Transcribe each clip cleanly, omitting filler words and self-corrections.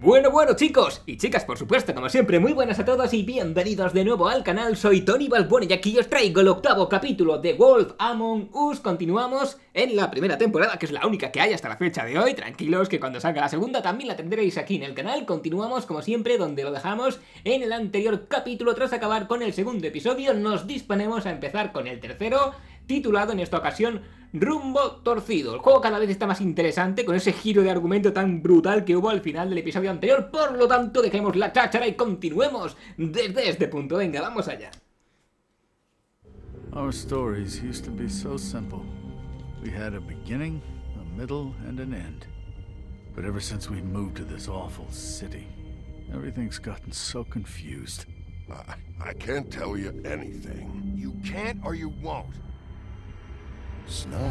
Bueno chicos y chicas, por supuesto, como siempre, muy buenas a todos y bienvenidos de nuevo al canal. Soy Tony Balbón y aquí os traigo el octavo capítulo de Wolf Among Us. Continuamos en la primera temporada, que es la única que hay hasta la fecha de hoy. Tranquilos que cuando salga la segunda también la tendréis aquí en el canal. Continuamos como siempre donde lo dejamos en el anterior capítulo. Tras acabar con el segundo episodio nos disponemos a empezar con el tercero, titulado en esta ocasión Rumbo Torcido. El juego cada vez está más interesante con ese giro de argumento tan brutal que hubo al final del episodio anterior. Por lo tanto, dejemos la cháchara y continuemos desde este punto. Venga, vamos allá. Our stories used to be so simple. We had a beginning, a middle, and an end. But ever since we moved to this awful city, everything's gotten so confused. I can't tell you anything. You can't or you won't. Snow.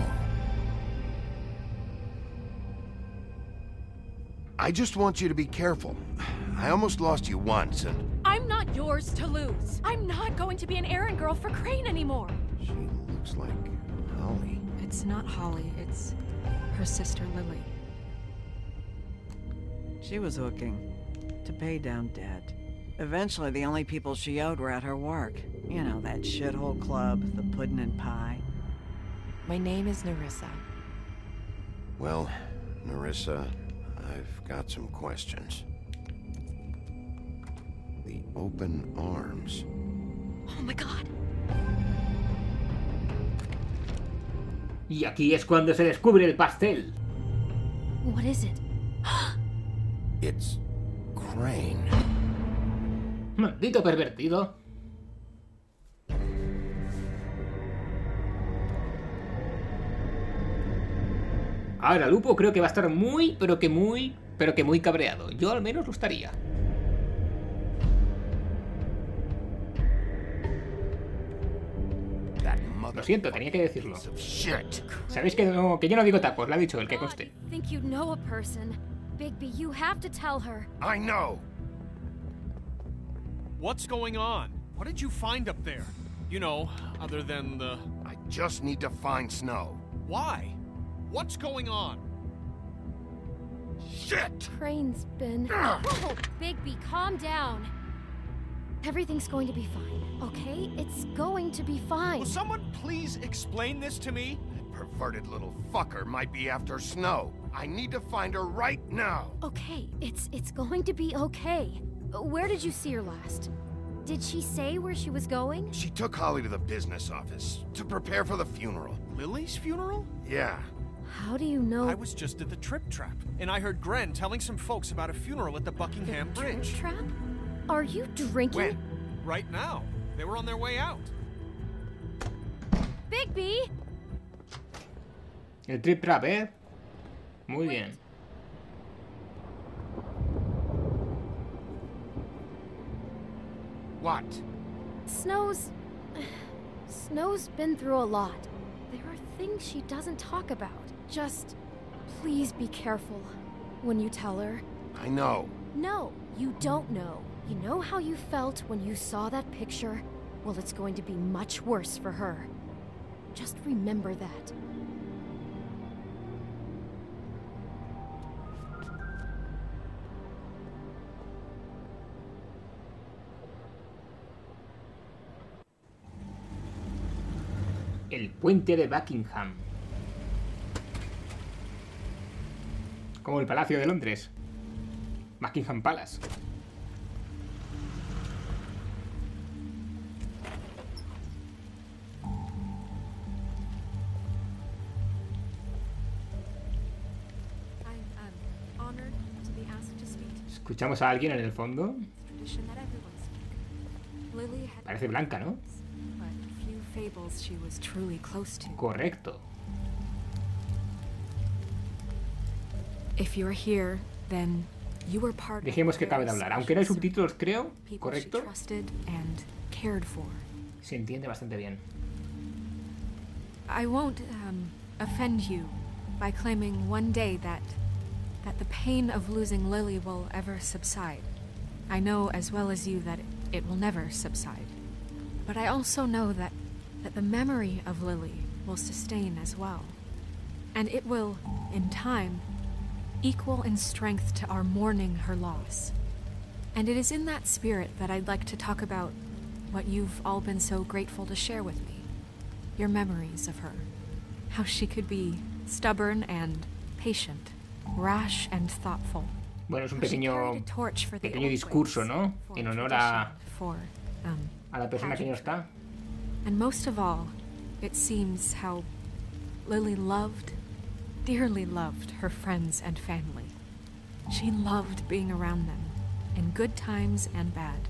I just want you to be careful. I almost lost you once, and... I'm not yours to lose. I'm not going to be an errand girl for Crane anymore. She looks like Holly. It's not Holly, it's her sister Lily. She was hooking to pay down debt. Eventually, the only people she owed were at her work. You know, that shithole club, the pudding and pie. My name is Nerissa. Well, Nerissa, I've got some questions. The open arms. Oh my god. Y aquí es cuando se descubre el pastel. What is it? It's Crane. Maldito pervertido. Ahora Lupo creo que va a estar muy cabreado. Yo al menos lo estaría. Lo siento, tenía que decirlo. Sabéis que yo no digo tapos, lo ha dicho el que conste. Bigby, you have to tell her. I know. What's going on? What did you find up there? You know, other than the... I just need to find Snow. Why? What's going on? Shit! Crane's been... Whoa, Bigby, calm down. Everything's going to be fine, okay? It's going to be fine. Will someone please explain this to me? That perverted little fucker might be after Snow. I need to find her right now. Okay, it's going to be okay. Where did you see her last? Did she say where she was going? She took Holly to the business office to prepare for the funeral. Lily's funeral? Yeah. How do you know? I was just at the Trip Trap, and I heard Gren telling some folks about a funeral at the Buckingham Bridge. Trip Trap? Are you drinking? When? Right now. They were on their way out. Bigby! El Trip Trap, ¿eh? Muy bien. What? Snow's been through a lot. There are things she doesn't talk about. Just please be careful when you tell her. I know. No, you don't know. You know how you felt when you saw that picture? Well, it's going to be much worse for her. Just remember that. El puente de Buckingham. Como el Palacio de Londres. Buckingham Palace. Escuchamos a alguien en el fondo. Parece Blanca, ¿no? Correcto. Dejemos que acabe de hablar. Aunque no hay subtítulos, creo. ¿Correcto? Se entiende bastante bien. I won't offend you by claiming one day that the pain of losing Lily will ever subside. I know as well as you that it will never subside. But I also know that the memory of Lily will sustain as well. And it will, in time, equal in strength to our mourning her loss. And it is in that spirit that I'd like to talk about what you've all been so grateful to share with me. Your memories of her. How she could be stubborn and patient, rash and thoughtful. Bueno, es un pequeño discurso, ¿no? En honor a la persona que no está. And most of all, it seems how Lily loved, dearly loved her friends and family. She loved being around them, in good times and bad.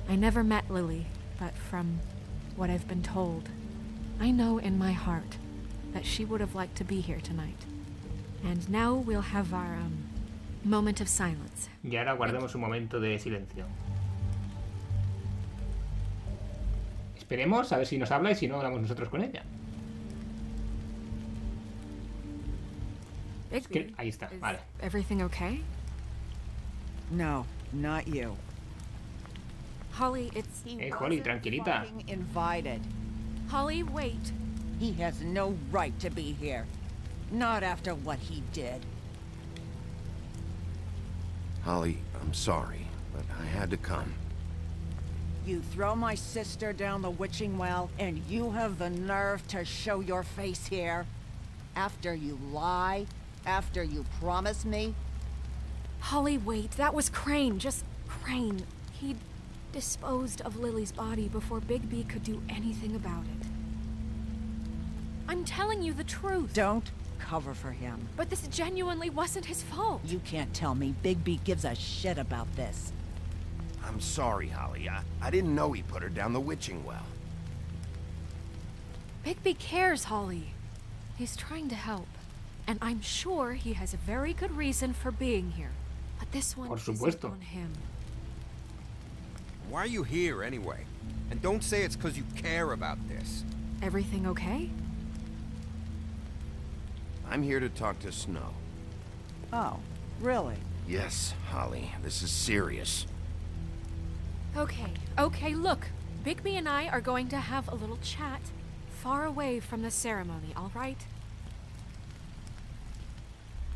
I never met Lily, but from what I've been told, I know in my heart that she would have liked to be here tonight. And now we'll have our moment of silence. Y ahora guardemos un momento de silencio. Esperemos a ver si nos habla y si no hablamos nosotros con ella. Es que, ahí está, vale. Everything okay? No, not you. Holly, it's... Holly, tranquilita. Invited. Holly, wait. He has no right to be here. Not after what he did. Holly, I'm sorry, but I had to come. You throw my sister down the witching well, and you have the nerve to show your face here? After you lie? After you promise me? Holly, wait. That was Crane. Just Crane. He disposed of Lily's body before Bigby could do anything about it. I'm telling you the truth. Don't cover for him. But this genuinely wasn't his fault. You can't tell me Bigby gives a shit about this. I'm sorry, Holly. I didn't know he put her down the witching well. Bigby cares, Holly. He's trying to help. And I'm sure he has a very good reason for being here. But this one isn't on him. Why are you here, anyway? And don't say it's because you care about this. Everything okay? I'm here to talk to Snow. Oh, really? Yes, Holly. This is serious. Okay, look. Bigby and I are going to have a little chat far away from the ceremony, all right?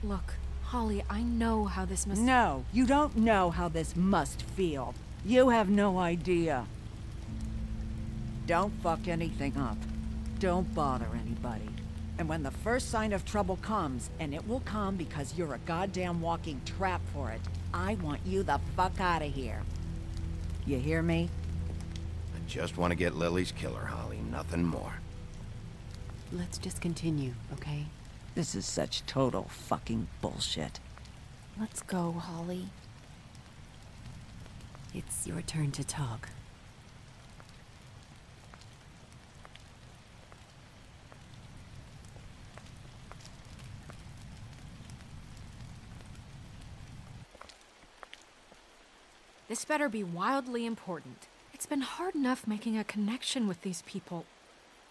Look, Holly, I know how this must... No, you don't know how this must feel. You have no idea. Don't fuck anything up. Don't bother anybody. And when the first sign of trouble comes, and it will come because you're a goddamn walking trap for it, I want you the fuck out of here. You hear me? I just want to get Lily's killer, Holly. Nothing more. Let's just continue, okay? This is such total fucking bullshit. Let's go, Holly. It's your turn to talk. This better be wildly important. It's been hard enough making a connection with these people.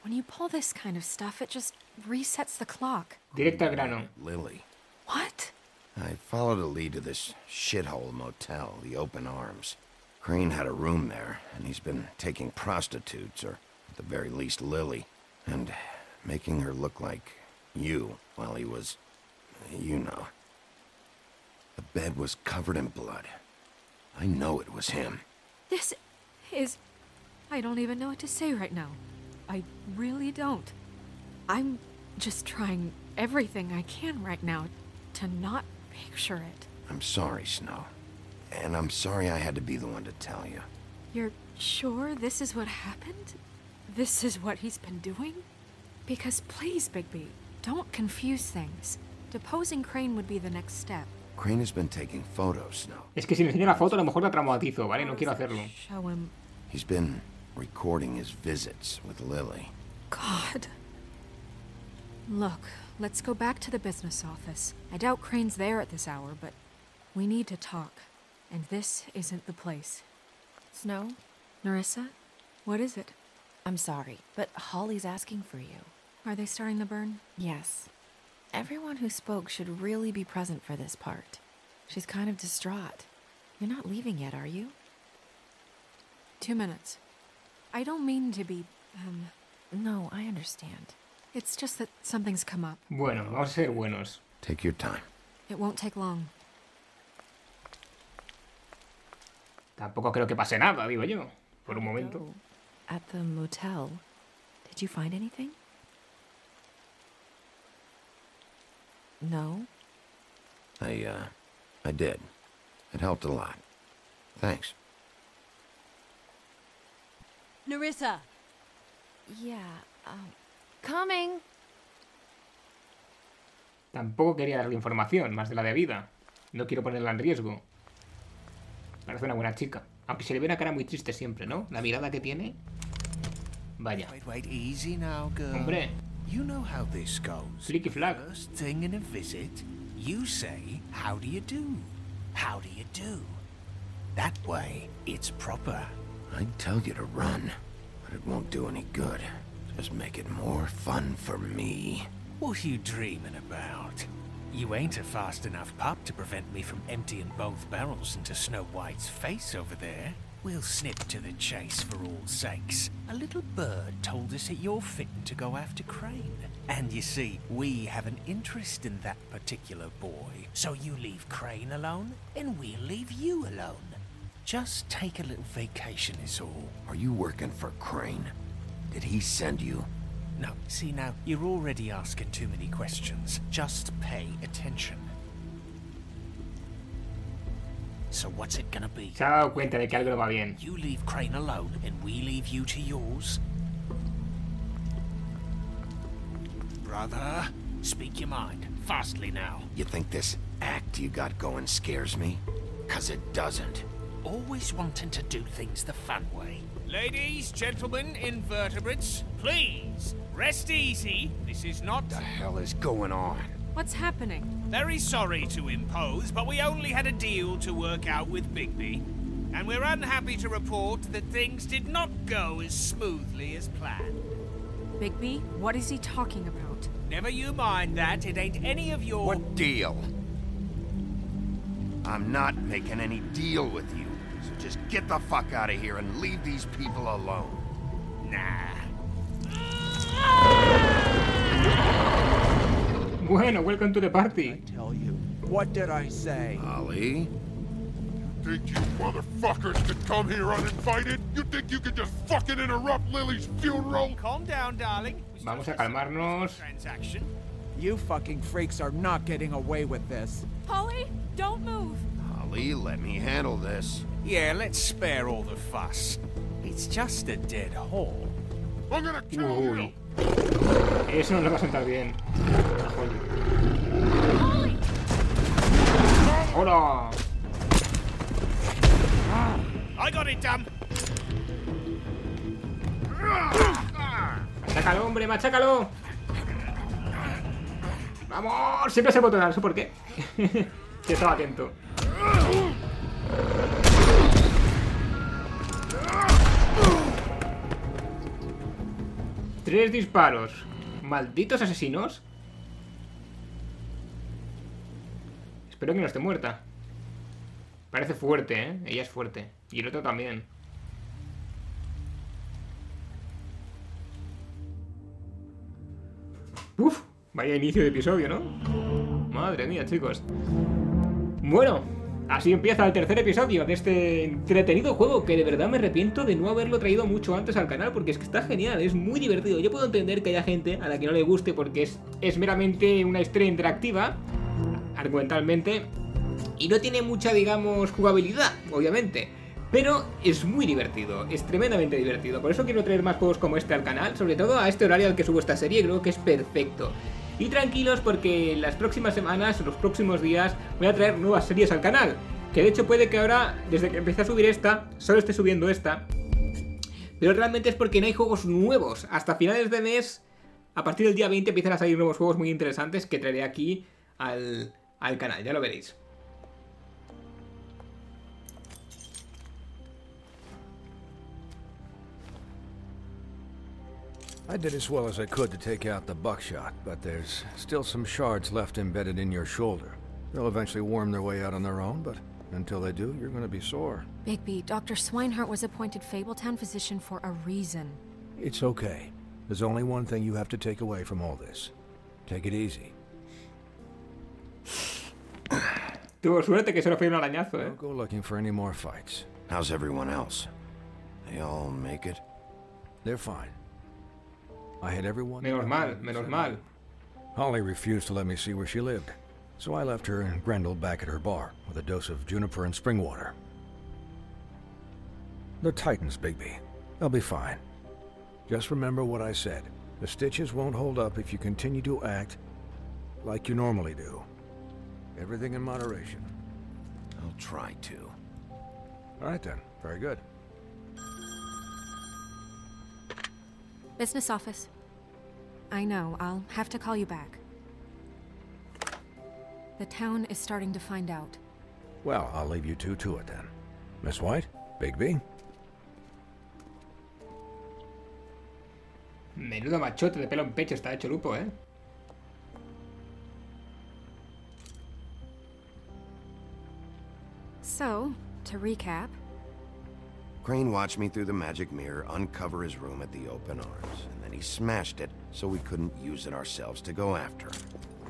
When you pull this kind of stuff, it just resets the clock. Directo al grano. Lily. What? I followed a lead to this shithole motel, the Open Arms. Crane had a room there, and he's been taking prostitutes, or at the very least Lily, and making her look like you while he was, you know. The bed was covered in blood. I know it was him. This is... I don't even know what to say right now. I really don't. I'm just trying everything I can right now to not picture it. I'm sorry, Snow. And I'm sorry I had to be the one to tell you. You're sure this is what happened? This is what he's been doing? Because please, Bigby, don't confuse things. Deposing Crane would be the next step. Crane has been taking photos, Snow. Es que si me enseño la foto a lo mejor la traumatizo, ¿vale? No quiero hacerlo. Show him. He's been recording his visits with Lily. God. Look, let's go back to the business office. I doubt Crane's there at this hour, but we need to talk. And this isn't the place. Snow? Nerissa? What is it? I'm sorry, but Holly's asking for you. Are they starting the burn? Yes. Everyone who spoke should really be present for this part. She's kind of distraught. You're not leaving yet, are you? 2 minutes. I don't mean to be, No, I understand. It's just that something's come up. Bueno, vamos a ser buenos. Take your time. It won't take long. Tampoco creo que pase nada, digo yo. Por un momento. Go at the motel. Did you find anything? No? I did. It helped a lot. Thanks. Nerissa! Yeah, Coming! Tampoco quería darle información, más de la debida. No quiero ponerla en riesgo. Parece una buena chica. Aunque se le ve una cara muy triste siempre, ¿no? La mirada que tiene. Vaya. Wait, easy now, girl. Hombre. You know how this goes. Flicky flag. First thing in a visit, you say, how do you do? How do you do? That way, it's proper. I'd tell you to run, but it won't do any good. Just make it more fun for me. What are you dreaming about? You ain't a fast enough pup to prevent me from emptying both barrels into Snow White's face over there. We'll snip to the chase for all sakes. A little bird told us that you're fitting to go after Crane. And you see, we have an interest in that particular boy. So you leave Crane alone, and we'll leave you alone. Just take a little vacation is all. Are you working for Crane? Did he send you? No, see now, you're already asking too many questions. Just pay attention. So what's it gonna be? Se ha dado cuenta de que algo no va bien. You leave Crane alone and we leave you to yours? Brother, speak your mind. Fastly now. You think this act you got going scares me? 'Cause it doesn't. Always wanting to do things the fun way. Ladies, gentlemen, invertebrates, please, rest easy. This is not... What the hell is going on? What's happening? Very sorry to impose, but we only had a deal to work out with Bigby. And we're unhappy to report that things did not go as smoothly as planned. Bigby, what is he talking about? Never you mind that, it ain't any of your... What deal? I'm not making any deal with you. So just get the fuck out of here and leave these people alone. Nah. Bueno, welcome to the party. I tell you, what did I say? Ollie? Think you motherfuckers could come here uninvited? You think you could just fucking interrupt Lily's funeral? Calm down, darling. Vamos a calmarnos. Transaction. You fucking freaks are not getting away with this. Polly, don't move. Ollie, let me handle this. Yeah, let's spare all the fuss. It's just a dead hole. I'm gonna kill you! Uy. Eso no le va a sentar bien. Polly! ¡Hola! I got it done. ¡Machácalo, hombre! ¡Machácalo! ¡Vamos! Siempre se botona, no sé por qué. Que estaba atento. Tres disparos. ¿Malditos asesinos? Espero que no esté muerta. Parece fuerte, ¿eh? Ella es fuerte. Y el otro también. Uf, vaya inicio de episodio, ¿no? Madre mía, chicos. Bueno, así empieza el tercer episodio de este entretenido juego que de verdad me arrepiento de no haberlo traído mucho antes al canal porque es que está genial, es muy divertido. Yo puedo entender que haya gente a la que no le guste porque es meramente una historia interactiva, argumentalmente, y no tiene mucha, digamos, jugabilidad, obviamente. Pero es muy divertido, es tremendamente divertido. Por eso quiero traer más juegos como este al canal, sobre todo a este horario al que subo esta serie, creo que es perfecto. Y tranquilos porque en las próximas semanas, en los próximos días, voy a traer nuevas series al canal. Que de hecho puede que ahora, desde que empecé a subir esta, solo esté subiendo esta. Pero realmente es porque no hay juegos nuevos. Hasta finales de mes, a partir del día 20, empiezan a salir nuevos juegos muy interesantes que traeré aquí al canal, ya lo veréis. I did as well as I could to take out the buckshot, but there's still some shards left embedded in your shoulder. They'll eventually worm their way out on their own, but until they do, you're going to be sore. Bigby, Dr. Swinehart was appointed Fabletown physician for a reason. It's okay. There's only one thing you have to take away from all this. Take it easy. Tuvo suerte que solo fue un arañazo, Don't go looking for any more fights. How's everyone else? They all make it? They're fine. I had everyone... Menos mal, menos mal. Holly refused to let me see where she lived, so I left her and Grendel back at her bar with a dose of juniper and spring water. They're Titans, Bigby. They'll be fine. Just remember what I said. The stitches won't hold up if you continue to act like you normally do. Everything in moderation. I'll try to. All right then. Very good. Business office. I know, I'll have to call you back. The town is starting to find out. Well, I'll leave you two to it then. Miss White, Bigby. Menudo machote de pelo en pecho está hecho Lupo, ¿eh? So, to recap... Crane watched me through the magic mirror uncover his room at the open arms, and then he smashed it so we couldn't use it ourselves to go after him.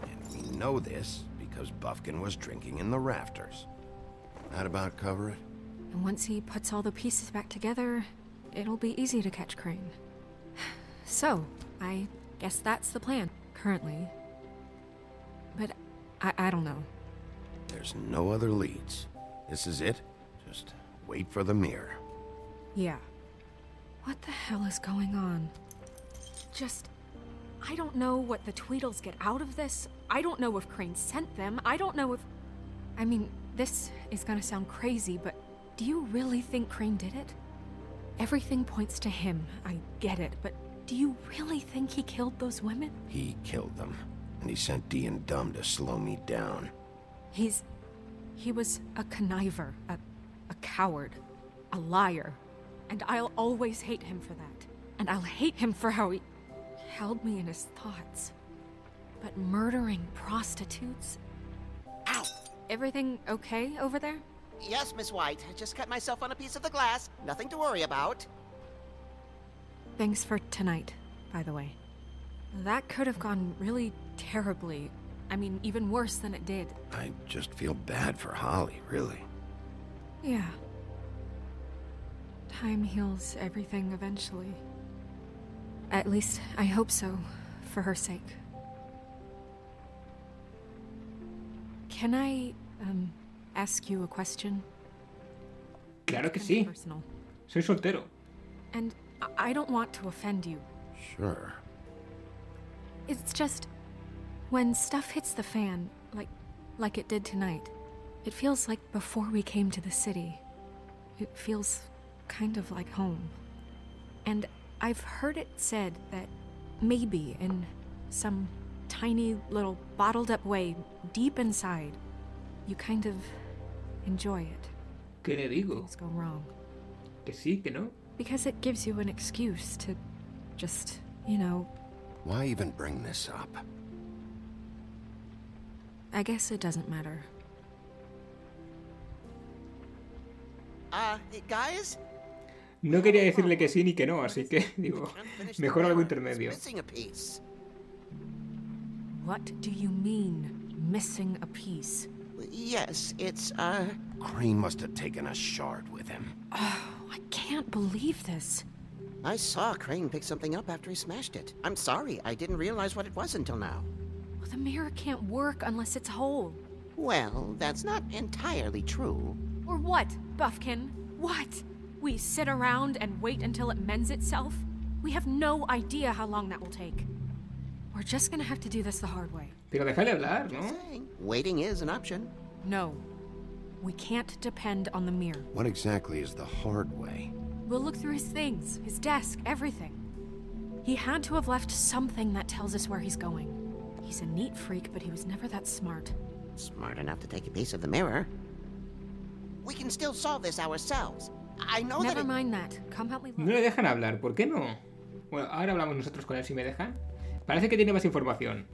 And we know this because Buffkin was drinking in the rafters. That about cover it? And once he puts all the pieces back together, it'll be easy to catch Crane. So, I guess that's the plan, currently. But I don't know. There's no other leads. This is it. Just wait for the mirror. Yeah. What the hell is going on? I don't know what the Tweedles get out of this. I don't know if Crane sent them. I don't know if... I mean, this is gonna sound crazy, but do you really think Crane did it? Everything points to him. I get it, but do you really think he killed those women? He killed them, and he sent Dee and Dumb to slow me down. He was a conniver, a coward, a liar. And I'll always hate him for that. And I'll hate him for how he held me in his thoughts. But murdering prostitutes? Ow! Everything okay over there? Yes, Miss White. I just cut myself on a piece of the glass. Nothing to worry about. Thanks for tonight, by the way. That could have gone really terribly. I mean, even worse than it did. I just feel bad for Holly, really. Yeah. Time heals everything eventually. At least, I hope so, for her sake. Can I, ask you a question? Claro que sí. Personal. Soy soltero. And I don't want to offend you. Sure. It's just... when stuff hits the fan, like it did tonight, it feels like before we came to the city. It feels kind of like home. And I've heard it said that maybe in some tiny little bottled up way deep inside, you kind of enjoy it. ¿Qué le digo? Things go wrong. Que sí, que no. Because it gives you an excuse to just, you know... Why even bring this up? I guess it doesn't matter. Guys? No quería decirle que sí ni que no, así que, digo, mejor algo intermedio. What do you mean, missing a piece? Yes, it's, Crane must have taken a shard with him. Oh, I can't believe this. I saw Crane pick something up after he smashed it. I'm sorry, I didn't realize what it was until now. Well, the mirror can't work unless it's whole. Well, that's not entirely true. Or what, Buffkin? What? We sit around and wait until it mends itself? We have no idea how long that will take. We're just gonna have to do this the hard way. Pero déjale hablar, ¿no? Waiting is an option. No. We can't depend on the mirror. What exactly is the hard way? We'll look through his things, his desk, everything. He had to have left something that tells us where he's going. He's a neat freak, but he was never that smart. Smart enough to take a piece of the mirror. We can still solve this ourselves. I know Never mind that. Come help me look. No le dejan hablar, ¿por qué no? Bueno, ahora hablamos nosotros con él si me dejan. Parece que tiene más información.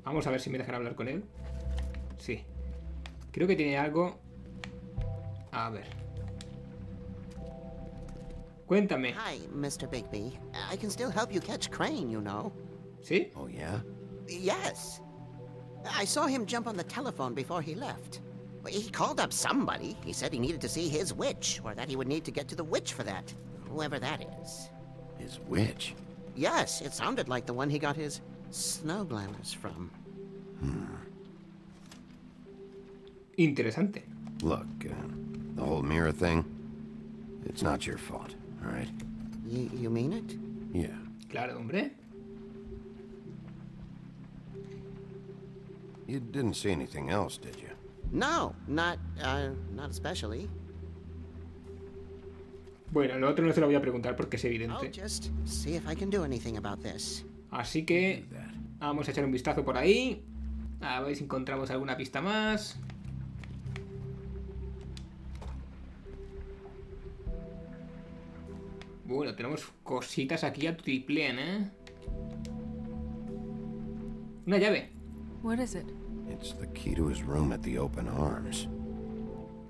Vamos a ver si me dejan hablar con él. Sí. Creo que tiene algo. A ver. Cuéntame. Hi, Mr. Bigby. I can still help you catch Crane, you know. ¿Sí? Oh, yeah? Yes. I saw him jump on the telephone before he left. He called up somebody. He said he needed to see his witch, or that he would need to get to the witch for that. Whoever that is. His witch? Yes, it sounded like the one he got his snow glamours from. Interesante. Look, the whole mirror thing, it's not your fault, all right? You mean it? Yeah. Claro, hombre. You didn't see anything else, did you? No, not especially. Bueno, lo otro no se lo voy a preguntar porque es I'll evidente. just see if I can do anything about this. Así que vamos a echar un vistazo por ahí. A ver si encontramos alguna pista más. Bueno, tenemos cositas aquí a tutiplén, ¿eh? Una llave. What is it? It's the key to his room at the Open Arms.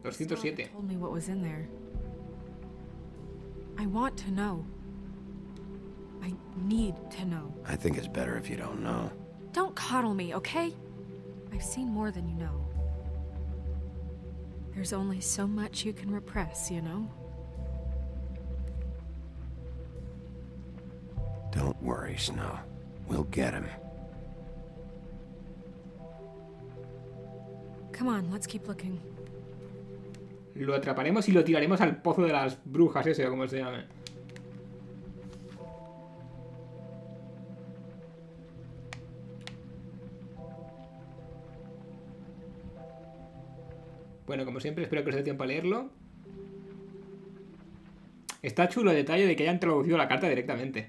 207. Told me what was in there. I want to know. I need to know. I think it's better if you don't know. Don't coddle me, okay? I've seen more than you know. There's only so much you can repress, you know? Don't worry, Snow. We'll get him. Come on, let's keep looking. Lo atraparemos y lo tiraremos al pozo de las brujas ese o como se llame. Bueno, como siempre, espero que os dé tiempo a leerlo. Está chulo el detalle de que hayan traducido la carta directamente.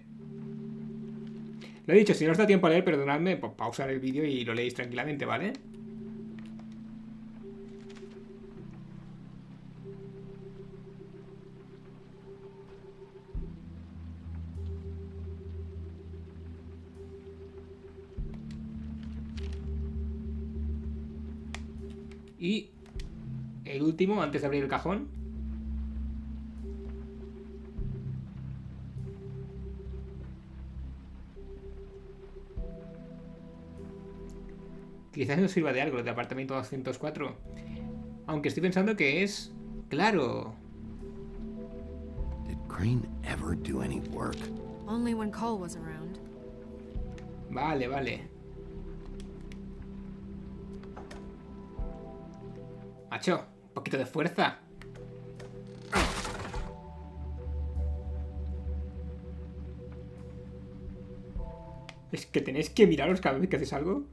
Lo he dicho, si no os da tiempo a leer, perdonadme, pues pausar el vídeo y lo leéis tranquilamente, ¿vale? Y el último, antes de abrir el cajón. Quizás nos sirva de algo, de apartamento 204. Aunque estoy pensando que es... ¡Claro! Did Crane ever do any work? Only when Cole was around. Vale, vale. Macho, un poquito de fuerza. Es que tenéis que miraros cada vez que haces algo.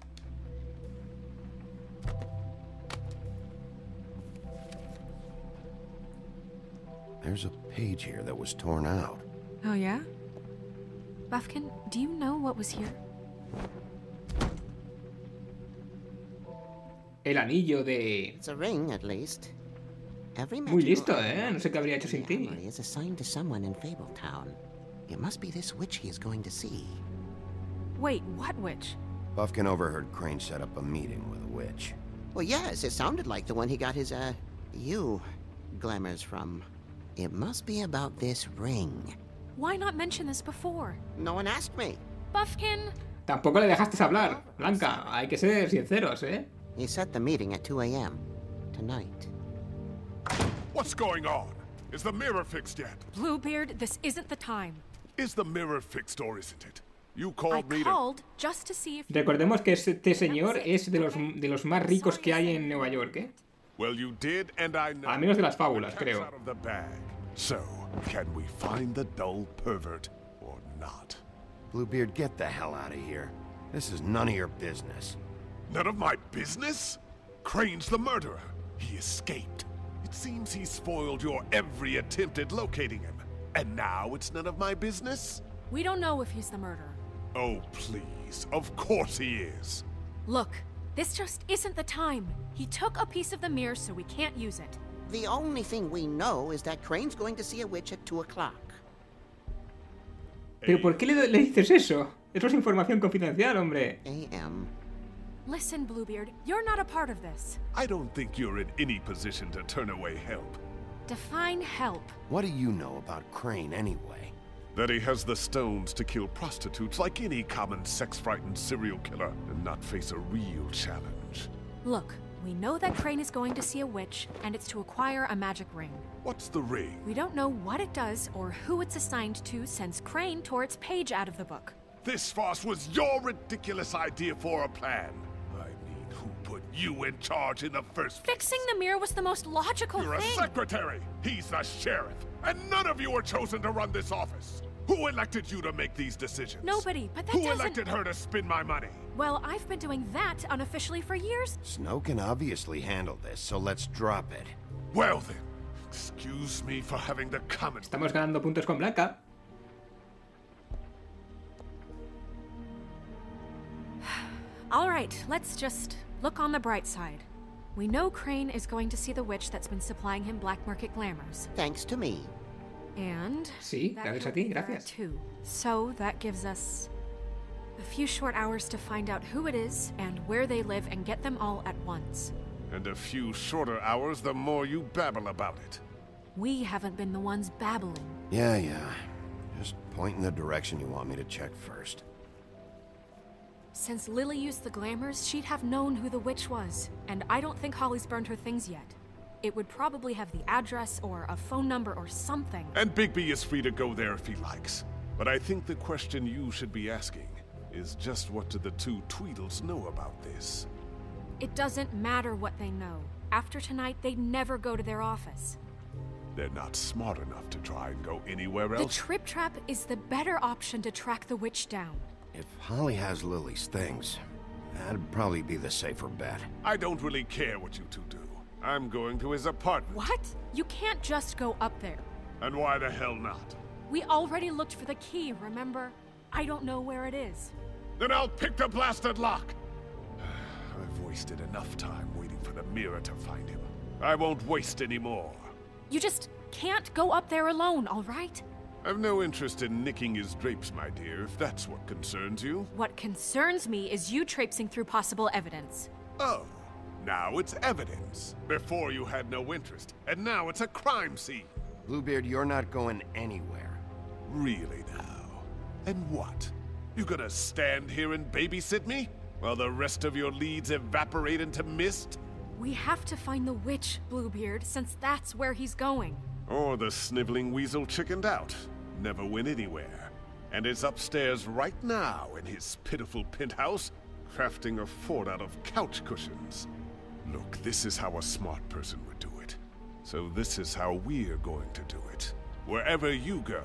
There's a page here that was torn out. Oh, yeah? Buffkin, do you know what was here? El anillo de... It's a ring, at least. Every Muy listo, magical No sé qué habría hecho sin ti. armory is assigned to someone in Fabletown. It must be this witch he is going to see. Wait, what witch? Buffkin overheard Crane set up a meeting with a witch. Well, yes, it sounded like the one he got his, glamours from. It must be about this ring. Why not mention this before? No one asked me. Buffkin! Tampoco le dejaste hablar, Blanca. Hay que ser sinceros, ¿eh? He set the meeting at 2 a.m. tonight. What's going on? Is the mirror fixed yet? Bluebeard, this isn't the time. Is the mirror fixed or isn't it? You I called me to... called just to see if... Recordemos que este señor es de los más ricos que hay en Nueva York, ¿eh? Well, you did, and I know. Al menos de las fábulas, The cat's creo. out of the bag. So, can we find the dull pervert or not? Bluebeard, get the hell out of here. This is none of your business. None of my business? Crane's the murderer. He escaped. It seems he spoiled your every attempt at locating him. And now it's none of my business? We don't know if he's the murderer. Oh, please. Of course he is. Look, this just isn't the time. He took a piece of the mirror, so we can't use it. The only thing we know is that Crane's going to see a witch at 2 o'clock. ¿Pero por qué le dices eso? Eso es información confidencial, hombre. A.M. Listen, Bluebeard, you're not a part of this. I don't think you're in any position to turn away help. Define help. What do you know about Crane anyway? That he has the stones to kill prostitutes like any common sex-frightened serial killer and not face a real challenge. Look, we know that Crane is going to see a witch, and it's to acquire a magic ring. What's the ring? We don't know what it does or who it's assigned to since Crane tore its page out of the book. This farce was your ridiculous idea for a plan. I mean, who put you in charge in the first place? Fixing the mirror was the most logical You're thing. a secretary. He's the sheriff. And none of you were chosen to run this office. Who elected you to make these decisions? Nobody, but that Who doesn't... elected her to spend my money? Well, I've been doing that unofficially for years. Snow can obviously handle this, so let's drop it. Well then, excuse me for having to comment. Estamos ganando puntos con Blanca. All right, let's just look on the bright side. We know Crane is going to see the witch that's been supplying him black market glamours. Thanks to me. And Sí, gracias a ti, gracias. too. So that gives us a few short hours to find out who it is and where they live and get them all at once. And a few shorter hours the more you babble about it. We haven't been the ones babbling. Yeah. Just point in the direction you want me to check first. Since Lily used the glamours, she'd have known who the witch was. And I don't think Holly's burned her things yet. It would probably have the address or a phone number or something. And Bigby is free to go there if he likes. But I think the question you should be asking is just what do the two Tweedles know about this? It doesn't matter what they know. After tonight, they'd never go to their office. They're not smart enough to try and go anywhere else. The Trip Trap is the better option to track the witch down. If Holly has Lily's things, that'd probably be the safer bet. I don't really care what you two do. I'm going to his apartment. What? You can't just go up there. And why the hell not? We already looked for the key, remember? I don't know where it is. Then I'll pick the blasted lock. I've wasted enough time waiting for the mirror to find him. I won't waste any more. You just can't go up there alone, all right? I've no interest in nicking his drapes, my dear, if that's what concerns you. What concerns me is you traipsing through possible evidence. Oh, now it's evidence. Before you had no interest, and now it's a crime scene. Bluebeard, you're not going anywhere. Really now? And what? You gonna stand here and babysit me? While the rest of your leads evaporate into mist? We have to find the witch, Bluebeard, since that's where he's going. Or the sniveling weasel chickened out. Never went anywhere. And is upstairs right now in his pitiful penthouse, crafting a fort out of couch cushions. Look, this is how a smart person would do it. So this is how we're going to do it. Wherever you go,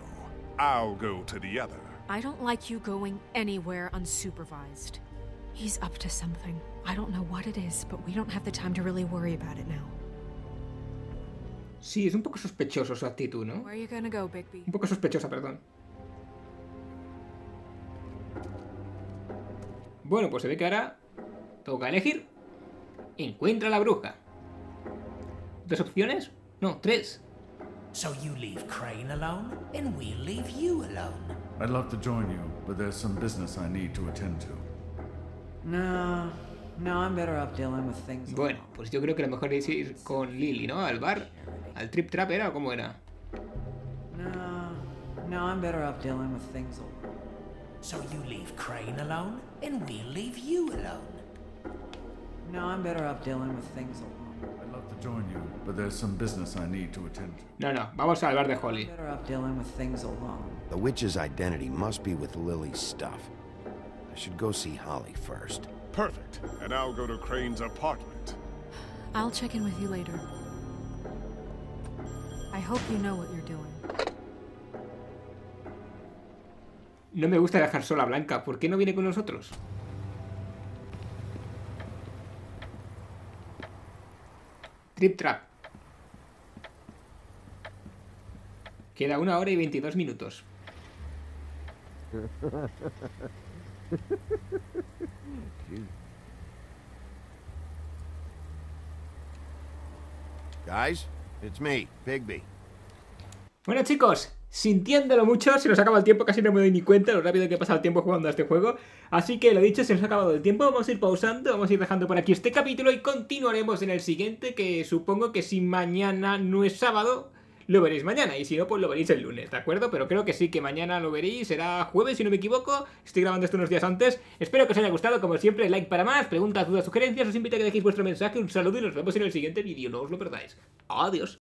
I'll go to the other. I don't like you going anywhere unsupervised. He's up to something. I don't know what it is, but we don't have the time to really worry about it now. Sí, es un poco sospechoso su actitud, ¿no? Where are you gonna go, Bigby? Un poco sospechosa, perdón. Bueno, pues se ve que ahora toca elegir. Encuentra a la bruja. ¿Dos opciones? No, tres. So you leave Crane alone, and we'll leave you alone. I'd love to join you, but there's some business I need to attend to. No, I'm better off dealing with things. Bueno, pues yo creo que lo mejor es ir con Lily, ¿no? Al bar. ¿Al Trip Trap era o cómo era? No, I'm better off dealing with things alone. So you leave Crane alone, and we'll leave you alone. No, I'm better off dealing with things alone. I'd love to join you, but there's some business I need to attend to. No, vamos al bar de Holly. Better off dealing with things alone. The witch's identity must be with Lily's stuff. I should go see Holly first. Perfect. And I'll go to Crane's apartment. I'll check in with you later. I hope you know what you're doing. No me gusta dejar sola a Blanca. ¿Por qué no viene con nosotros? Trip Trap. Queda 1 hora y 22 minutos. Guys, it's me, Bigby. Bueno, chicos, sintiéndolo mucho, se nos acaba el tiempo, casi no me doy ni cuenta lo rápido que pasa el tiempo jugando a este juego. Así que lo dicho, se nos ha acabado el tiempo, vamos a ir pausando, vamos a ir dejando por aquí este capítulo y continuaremos en el siguiente, que supongo que si mañana no es sábado, lo veréis mañana, y si no, pues lo veréis el lunes, ¿de acuerdo? Pero creo que sí, que mañana lo veréis, será jueves, si no me equivoco. Estoy grabando esto unos días antes. Espero que os haya gustado, como siempre, like para más, preguntas, dudas, sugerencias. Os invito a que dejéis vuestro mensaje, un saludo y nos vemos en el siguiente vídeo, no os lo perdáis. Adiós.